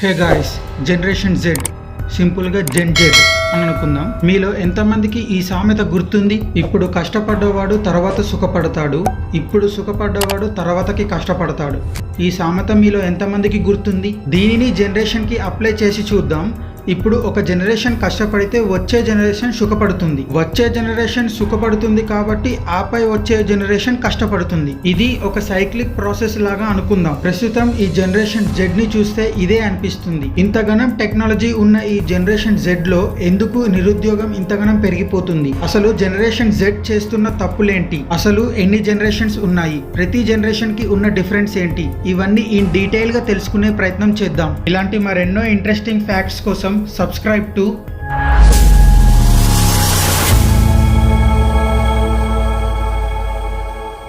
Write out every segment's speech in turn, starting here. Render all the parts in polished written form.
Hey guys, generation Z సింపుల్గా జెన్ Z అని అనుకుందాం. మీలో ఎంతమందికి ఈ సామెత గుర్తుంది? ఇప్పుడు కష్టపడ్డవాడు తర్వాత సుఖపడతాడు, ఇప్పుడు సుఖపడ్డవాడు తర్వాతకి కష్టపడతాడు. ఈ సామెత మీలో ఎంతమందికి గుర్తుంది? దీనిని జనరేషన్కి అప్లై చేసి చూద్దాం. ఇప్పుడు ఒక జనరేషన్ కష్టపడితే వచ్చే జనరేషన్ సుఖపడుతుంది, వచ్చే జనరేషన్ సుఖపడుతుంది కాబట్టి ఆపై వచ్చే జనరేషన్ కష్టపడుతుంది. ఇది ఒక సైక్లిక్ ప్రాసెస్ లాగా అనుకుందాం. ప్రస్తుతం ఈ జనరేషన్ జెడ్ ని చూస్తే ఇదే అనిపిస్తుంది. ఇంతగనం టెక్నాలజీ ఉన్న ఈ జనరేషన్ జెడ్ లో ఎందుకు నిరుద్యోగం ఇంతగనం పెరిగిపోతుంది? అసలు జనరేషన్ జెడ్ చేస్తున్న తప్పులేంటి? అసలు ఎన్ని జనరేషన్స్ ఉన్నాయి? ప్రతి జనరేషన్ కి ఉన్న డిఫరెన్స్ ఏంటి? ఇవన్నీ ఇన్ డీటెయిల్ గా తెలుసుకునే ప్రయత్నం చేద్దాం. ఇలాంటి మరెన్నో ఇంట్రెస్టింగ్ ఫ్యాక్ట్స్ కోసం సబ్స్క్రైబ్ టు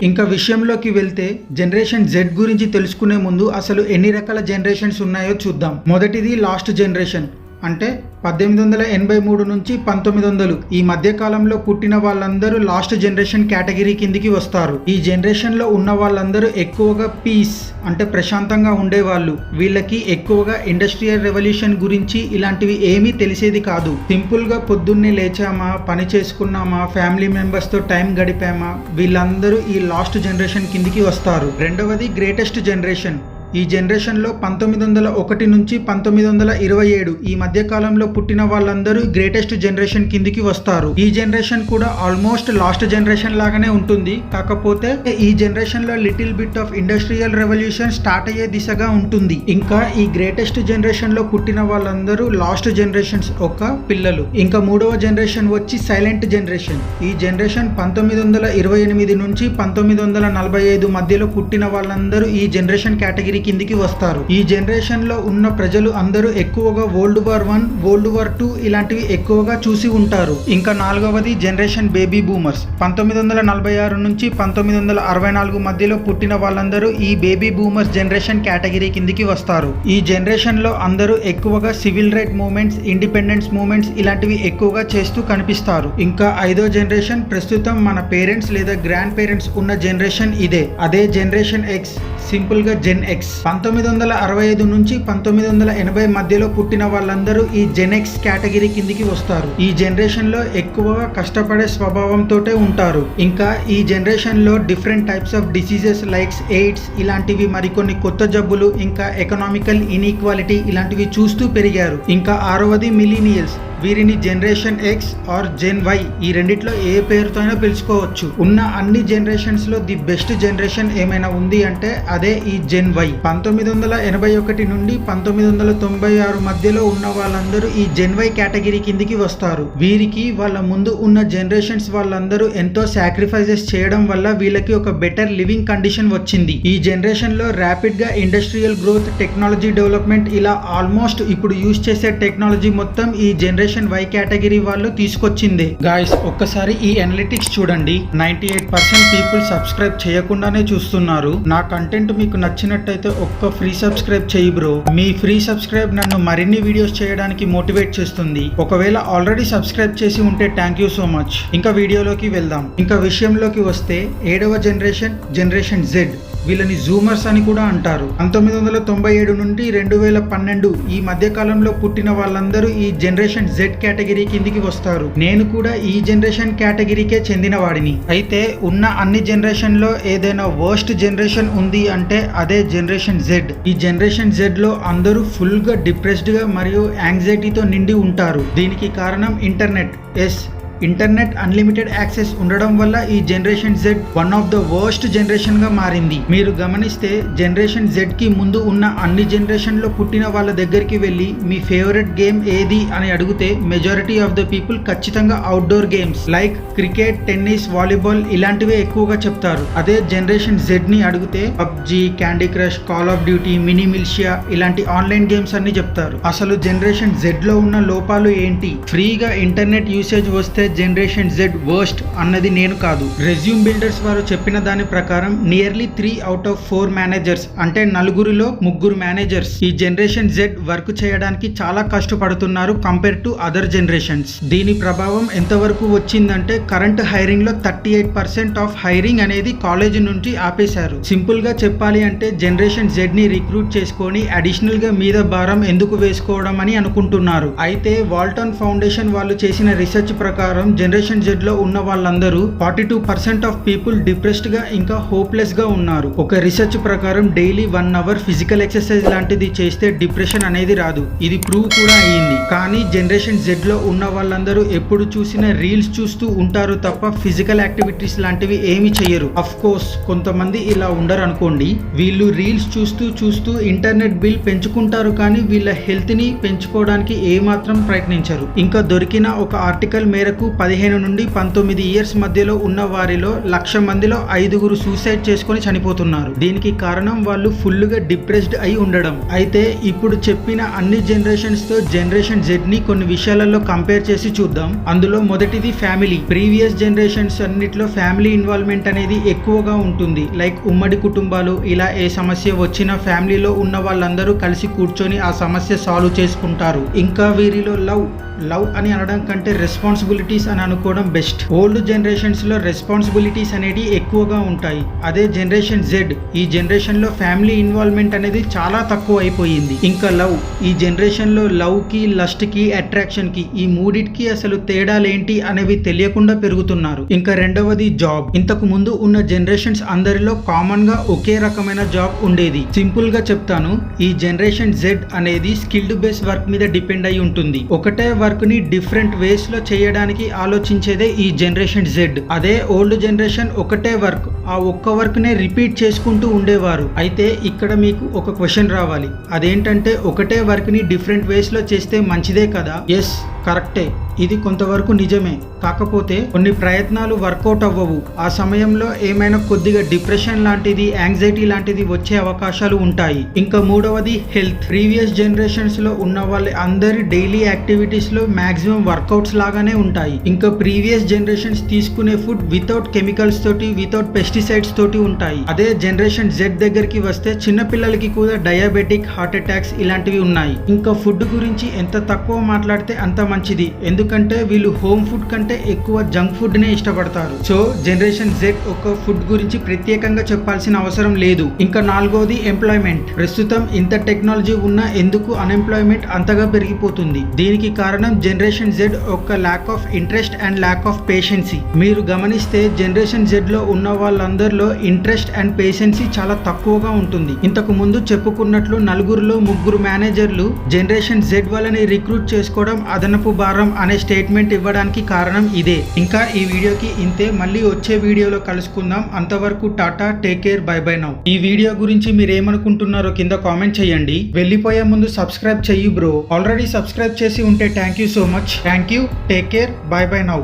ఇంకా విషయంలోకి వెళ్తే జనరేషన్ జెడ్ గురించి తెలుసుకునే ముందు అసలు ఎన్ని రకాల జనరేషన్స్ ఉన్నాయో చూద్దాం. మొదటిది లాస్ట్ జనరేషన్, అంటే 1883 నుంచి 1900 ఈ మధ్య కాలంలో పుట్టిన వాళ్ళందరూ లాస్ట్ జనరేషన్ కేటగిరీ కిందికి వస్తారు. ఈ జనరేషన్ లో ఉన్న వాళ్ళందరూ ఎక్కువగా పీస్ అంటే ప్రశాంతంగా ఉండేవాళ్ళు. వీళ్ళకి ఎక్కువగా ఇండస్ట్రియల్ రెవల్యూషన్ గురించి ఇలాంటివి ఏమీ తెలిసేది కాదు. సింపుల్ గా పొద్దున్నే లేచామా, పని చేసుకున్నామా, ఫ్యామిలీ మెంబర్స్ తో టైం గడిపామా, వీళ్ళందరూ ఈ లాస్ట్ జనరేషన్ కిందికి వస్తారు. రెండవది గ్రేటెస్ట్ జనరేషన్. ఈ జనరేషన్లో 1901 నుంచి 1927 ఈ మధ్య కాలంలో పుట్టిన వాళ్ళందరూ గ్రేటెస్ట్ జనరేషన్ కిందికి వస్తారు. ఈ జనరేషన్ కూడా ఆల్మోస్ట్ లాస్ట్ జనరేషన్ లాగానే ఉంటుంది. కాకపోతే ఈ జనరేషన్ లో little bit of industrial revolution start అయ్యే దిశగా ఉంటుంది. ఇంకా ఈ గ్రేటెస్ట్ జనరేషన్ లో పుట్టిన వాళ్ళందరూ లాస్ట్ జనరేషన్స్ ఒక పిల్లలు. ఇంకా మూడవ జనరేషన్ వచ్చి సైలెంట్ జనరేషన్. ఈ జనరేషన్ 1928 నుంచి 1945 మధ్యలో పుట్టిన వాళ్ళందరూ ఈ జనరేషన్ కేటగిరీ కిందికి వస్తారు. ఈ జనరేషన్ లో ఉన్న ప్రజలు అందరూ ఎక్కువగా వరల్డ్ వార్ 1, వరల్డ్ వార్ 2 ఇలాంటివి ఎక్కువగా చూసి ఉంటారు. ఇంకా నాలుగవది జనరేషన్ బేబీ బూమర్స్. 1946 నుంచి 1964 మధ్యలో పుట్టిన వాళ్ళందరూ ఈ బేబీ బూమర్స్ జనరేషన్ కేటగిరీ కిందికి వస్తారు. ఈ జనరేషన్ లో అందరూ ఎక్కువగా civil right movements, independence movements ఇలాంటివి ఎక్కువగా చేస్తూ కనిపిస్తారు. ఇంకా ఐదో జనరేషన్ ప్రస్తుతం మన పేరెంట్స్ లేదా గ్రాండ్ పేరెంట్స్ ఉన్న జనరేషన్ ఇదే. అదే జనరేషన్ ఎక్స్, సింపుల్ గా జెన్ ఎక్స్. 1965 నుంచి 1980 మధ్యలో పుట్టిన వాళ్ళందరూ ఈ జెన్ ఎక్స్ కేటగిరీ కిందికి వస్తారు. ఈ జనరేషన్ లో ఎక్కువగా కష్టపడే స్వభావంతోటే ఉంటారు. ఇంకా ఈ జనరేషన్ లో different types of diseases like AIDS ఇలాంటివి మరికొన్ని కొత్త జబ్బులు, ఇంకా ఎకనామికల్ ఇన్ఈక్వాలిటీ ఇలాంటివి చూస్తూ పెరిగారు. ఇంకా ఆరవది మిలీనియల్స్. వీరిని generation X or gen Y ఈ రెండిట్లో ఏ పేరుతో అయినా పిలుచుకోవచ్చు. ఉన్న అన్ని జనరేషన్స్ లో ది బెస్ట్ జనరేషన్ ఏమైనా ఉంది అంటే అదే ఈ జెన్ వై. 1981 నుండి 1996 మధ్యలో ఉన్న వాళ్ళందరూ ఈ జెన్ వై కేటగిరీ కిందికి వస్తారు. వీరికి వాళ్ళ ముందు ఉన్న జనరేషన్స్ వాళ్ళందరూ ఎంతో సాక్రిఫైసెస్ చేయడం వల్ల వీళ్ళకి ఒక బెటర్ లివింగ్ కండిషన్ వచ్చింది. ఈ జనరేషన్ లో ర్యాపిడ్ గా ఇండస్ట్రియల్ గ్రోత్, టెక్నాలజీ డెవలప్మెంట్ ఇలా ఆల్మోస్ట్ ఇప్పుడు యూజ్ చేసే టెక్నాలజీ మొత్తం ఈ జనరేషన్ వై కేటగిరీ వాళ్ళు తీసుకొచ్చింది. గాయ్స్, ఒక్కసారి ఈ అనలిటిక్స్ చూడండి. 98% పీపుల్ సబ్స్క్రైబ్ చేయకుండానే చూస్తున్నారు. నా కంటెంట్ మీకు నచ్చినట్టయితే ఒక్క ఫ్రీ సబ్స్క్రైబ్ చేయి బ్రో. మీ ఫ్రీ సబ్స్క్రైబ్ నన్ను మరిన్ని వీడియోస్ చేయడానికి మోటివేట్ చేస్తుంది. ఒకవేళ ఆల్రెడీ సబ్స్క్రైబ్ చేసి ఉంటే థ్యాంక్ యూ సో మచ్. ఇంకా వీడియోలోకి వెళ్దాం. ఇంకా విషయంలోకి వస్తే ఏడవ జనరేషన్, జనరేషన్ జెడ్. వీళ్ళని జూమర్స్ అని కూడా అంటారు. 1997 నుండి 2012 ఈ మధ్య కాలంలో పుట్టిన వాళ్ళందరూ ఈ జనరేషన్ జెడ్ కేటగిరీ కిందికి వస్తారు. నేను కూడా ఈ జనరేషన్ కేటగిరీకే చెందిన వాడిని. అయితే ఉన్న అన్ని జనరేషన్ లో ఏదైనా వర్స్ట్ జనరేషన్ ఉంది అంటే అదే జనరేషన్ జెడ్. ఈ జనరేషన్ జెడ్ లో అందరూ ఫుల్ గా డిప్రెస్డ్ గా మరియు యాంగ్జైటీతో నిండి ఉంటారు. దీనికి కారణం ఇంటర్నెట్. ఇంటర్నెట్ అన్లిమిటెడ్ యాక్సెస్ ఉండడం వల్ల ఈ generation Z one of the worst generation గా మారింది. మీరు గమనిస్తే జనరేషన్ జెడ్ కి ముందు ఉన్న అన్ని జనరేషన్ లో పుట్టిన వాళ్ళ దగ్గరికి వెళ్ళి మీ ఫేవరెట్ గేమ్ ఏది అని అడిగితే మెజారిటీ ఆఫ్ ద పీపుల్ ఖచ్చితంగా outdoor games like cricket, tennis, volleyball ఇలాంటివే ఎక్కువగా చెప్తారు. అదే జనరేషన్ జెడ్ ని అడిగితే PUBG, candy crush, call of duty, mini militia ఇలాంటి ఆన్లైన్ గేమ్స్ అన్ని చెప్తారు. అసలు జనరేషన్ జెడ్ లో ఉన్న లోపాలు ఏంటి? ఫ్రీగా ఇంటర్నెట్ యూసేజ్ వస్తే వస్తే జనరేషన్ జెడ్ వర్స్ట్ అన్నది నేను కాదు. రెజ్యూమ్ బిల్డర్స్ వారు చెప్పిన దాని ప్రకారం నియర్లీ 3 out of 4 మేనేజర్స్ అంటే 4 మేనేజర్స్ ఈ జనరేషన్ జెడ్ వర్క్ చేయడానికి చాలా కష్టపడుతున్నారు కంపేర్ టు అదర్ జనరేషన్స్. దీని ప్రభావం ఎంతవరకు వచ్చిందంటే కరెంట్ హైరింగ్ లో 38% ఆఫ్ హైరింగ్ అనేది కాలేజ్ నుంచి ఆపేశారు. సింపుల్ గా చెప్పాలి అంటే జనరేషన్ జెడ్ ని రిక్రూట్ చేసుకొని అడిషనల్ గా మీద భారం ఎందుకు వేసుకోవడం అని అనుకుంటున్నారు. అయితే వాల్టన్ ఫౌండేషన్ వాళ్ళు చేసిన రీసెర్చ్ ప్రకారం జనరేషన్ జెడ్ లో ఉన్న వాళ్ళందరూ 42% ఆఫ్ పీపుల్ డిప్రెస్డ్ గా ఇంకా హోప్లెస్ గా ఉన్నారు. ఒక రీసెర్చ్ ప్రకారం డైలీ 1 hour ఫిజికల్ ఎక్సర్సైజ్ లాంటిది చేస్తే డిప్రెషన్ అనేది రాదు. ఇది ప్రూవ్ కూడా అయ్యింది. కానీ జనరేషన్ జెడ్ లో ఉన్న వాళ్ళందరూ ఎప్పుడు చూసినా రీల్స్ చూస్తూ ఉంటారు తప్ప ఫిజికల్ యాక్టివిటీస్ లాంటివి ఏమి చేయరు. అఫ్ కోర్స్ కొంతమంది ఇలా ఉండరు అనుకోండి. వీళ్ళు రీల్స్ చూస్తూ ఇంటర్నెట్ బిల్ పెంచుకుంటారు కానీ వీళ్ళ హెల్త్ ని పెంచుకోవడానికి ఏమాత్రం ప్రయత్నించరు. ఇంకా దొరికిన ఒక ఆర్టికల్ మేరకు 15 నుండి 19 ఇయర్స్ మధ్యలో ఉన్న వారిలో 1,00,000 మందిలో 5 సూసైడ్ చేసుకొని చనిపోతున్నారు. దీనికి కారణం వాళ్ళు ఫుల్ గా డిప్రెస్డ్ అయి ఉండడం. అయితే ఇప్పుడు చెప్పిన అన్ని జనరేషన్స్ తో జనరేషన్ జెడ్ ని కొన్ని విషయాలలో కంపేర్ చేసి చూద్దాం. అందులో మొదటిది ఫ్యామిలీ. ప్రీవియస్ జనరేషన్స్ అన్నిట్లో ఫ్యామిలీ ఇన్వాల్వ్మెంట్ అనేది ఎక్కువగా ఉంటుంది. లైక్ ఉమ్మడి కుటుంబాలు. ఇలా ఏ సమస్య వచ్చినా ఫ్యామిలీలో ఉన్న వాళ్ళందరూ కలిసి కూర్చొని ఆ సమస్య సాల్వ్ చేసుకుంటారు. ఇంకా వీరిలో లవ్ అని అనడం కంటే రెస్పాన్సిబిలిటీస్ అని అనుకోవడం బెస్ట్. ఓల్డ్ జనరేషన్స్ లో రెస్పాన్సిబిలిటీస్ అనేవి ఎక్కువగా ఉంటాయి. అదే జనరేషన్ జెడ్ ఈ జనరేషన్ లో ఫ్యామిలీ ఇన్వాల్వ్మెంట్ అనేది చాలా తక్కువ అయిపోయింది. ఇంకా లవ్ ఈ జనరేషన్ లో లవ్ కి లస్ట్ కి అట్రాక్షన్ కి ఈ మూడిటికి అసలు తేడాలేంటి అనేవి తెలియకుండా పెరుగుతున్నారు. ఇంకా రెండవది జాబ్. ఇంతకు ముందు ఉన్న జనరేషన్స్ అందరిలో కామన్ గా ఒకే రకమైన జాబ్ ఉండేది. సింపుల్ గా చెప్తాను, ఈ జనరేషన్ జెడ్ అనేది స్కిల్డ్ బేస్ వర్క్ మీద డిపెండ్ అయి ఉంటుంది. ఒకటే వర్క్ ని డిఫరెంట్ వేస్ లో చేయడానికి ఆలోచించేదే ఈ జనరేషన్ జెడ్. అదే ఓల్డ్ జనరేషన్ ఒకటే వర్క్, ఆ ఒక్క వర్క్ నే రిపీట్ చేసుకుంటూ ఉండేవారు. అయితే ఇక్కడ మీకు ఒక క్వశ్చన్ రావాలి. అదేంటంటే ఒకటే వర్క్ ని డిఫరెంట్ వేస్ లో చేస్తే మంచిదే కదా? ఎస్, కరెక్టే. ఇది కొంతవరకు నిజమే. కాకపోతే కొన్ని ప్రయత్నాలు వర్కౌట్ అవ్వవు. ఆ సమయంలో ఏమైనా కొద్దిగా డిప్రెషన్ లాంటిది, యాంగ్జైటీ లాంటిది వచ్చే అవకాశాలు ఉంటాయి. ఇంకా మూడవది హెల్త్. ప్రీవియస్ జనరేషన్స్ లో ఉన్న వాళ్ళ అందరి డైలీ యాక్టివిటీస్ లో మాక్సిమం వర్కౌట్స్ లాగానే ఉంటాయి. ఇంకా ప్రీవియస్ జనరేషన్స్ తీసుకునే ఫుడ్ వితౌట్ కెమికల్స్ తోటి, వితౌట్ పెస్టిసైడ్స్ తోటి ఉంటాయి. అదే జనరేషన్ జెడ్ దగ్గరికి వస్తే చిన్న పిల్లలకి కూడా డయాబెటిక్, హార్ట్ అటాక్స్ ఇలాంటివి ఉన్నాయి. ఇంకా ఫుడ్ గురించి ఎంత తక్కువ మాట్లాడితే అంత మంచిది. ఎందుకంటే వీళ్ళు హోమ్ ఫుడ్ కంటే ఎక్కువ జంక్ ఫుడ్ నే ఇష్టపడతారు. సో జనరేషన్ జెడ్ ఒక ఫుడ్ గురించి ప్రత్యేకంగా చెప్పాల్సిన అవసరం లేదు. ఇంకా నాలుగోది ఎంప్లాయ్మెంట్. ప్రస్తుతం ఇంత టెక్నాలజీ ఉన్నా ఎందుకు అన్ఎంప్లాయ్మెంట్ అంతగా పెరిగిపోతుంది? దీనికి కారణం జనరేషన్ జెడ్ ఒక lack of interest and lack of patience. మీరు గమనిస్తే జనరేషన్ జెడ్ లో ఉన్న వాళ్ళందరిలో ఇంట్రెస్ట్ అండ్ పేషెన్సీ చాలా తక్కువగా ఉంటుంది. ఇంతకు ముందు చెప్పుకున్నట్లు 4 మేనేజర్లు జనరేషన్ జెడ్ వాళ్ళని రిక్రూట్ చేసుకోవడం అదనపు భారం అనే స్టేట్మెంట్ ఇవ్వడానికి కారణం ఇదే. ఇంకా ఈ వీడియోకి ఇంతే. మళ్ళీ వచ్చే వీడియోలో కలుసుకుందాం. అంతవరకు Tata, take care, by by now. ఈ వీడియో గురించి మీరు ఏమనుకుంటున్నారో కింద కామెంట్ చేయండి. వెళ్ళిపోయే ముందు సబ్స్క్రైబ్ చెయ్యి బ్రో. ఆల్రెడీ సబ్స్క్రైబ్ చేసి ఉంటే thank you so much. Thank you, take care, by by now.